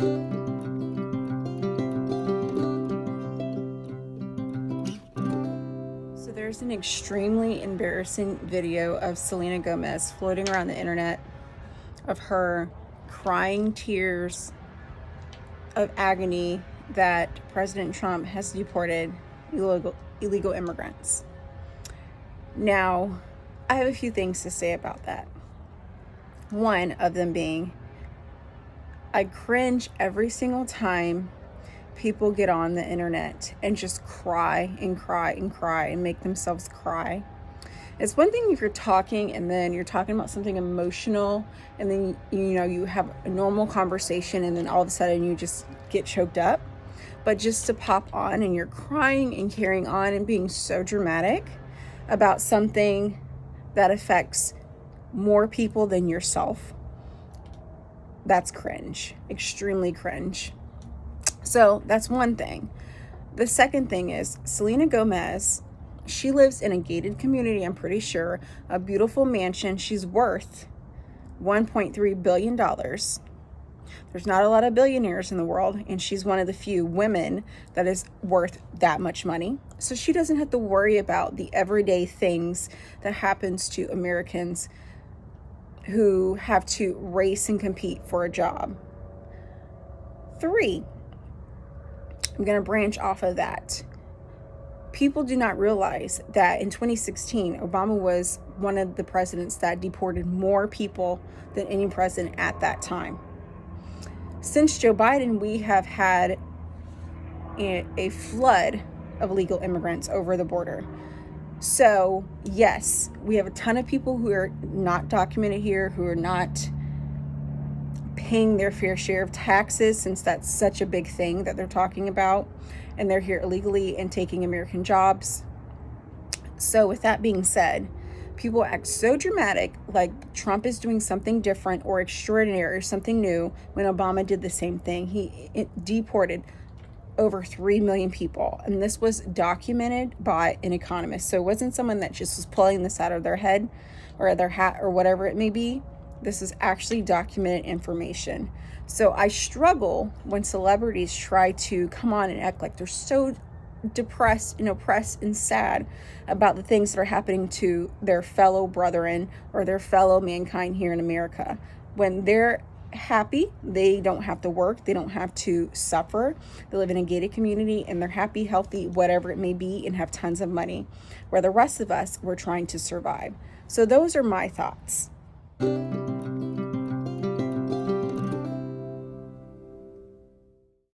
So there's an extremely embarrassing video of Selena Gomez floating around the internet of her crying tears of agony that President Trump has deported illegal immigrants. Now, I have a few things to say about that. One of them being, I cringe every single time people get on the internet and just cry and cry and cry and make themselves cry. It's one thing if you're talking and then you're talking about something emotional and then you have a normal conversation and then all of a sudden you just get choked up. But just to pop on and you're crying and carrying on and being so dramatic about something that affects more people than yourself, that's cringe, extremely cringe. So that's one thing. The second thing is Selena Gomez, she lives in a gated community, I'm pretty sure, a beautiful mansion. She's worth $1.3 billion. There's not a lot of billionaires in the world, and she's one of the few women that is worth that much money. So she doesn't have to worry about the everyday things that happens to Americans who have to race and compete for a job. 3, I'm going to branch off of that. People do not realize that in 2016, Obama was one of the presidents that deported more people than any president at that time. Since Joe Biden, we have had a flood of illegal immigrants over the border. So, yes, we have a ton of people who are not documented here, who are not paying their fair share of taxes, since that's such a big thing that they're talking about, and they're here illegally and taking American jobs. So with that being said, people act so dramatic, like Trump is doing something different or extraordinary or something new, when Obama did the same thing. He deported over 3 million people, and this was documented by an economist. So it wasn't someone that just was pulling this out of their head or their hat or whatever it may be. This is actually documented information. So I struggle when celebrities try to come on and act like they're so depressed and oppressed and sad about the things that are happening to their fellow brethren or their fellow mankind here in America. When they're happy, they don't have to work, they don't have to suffer, they live in a gated community and they're happy, healthy, whatever it may be, and have tons of money, where the rest of us, we're trying to survive. So those are my thoughts.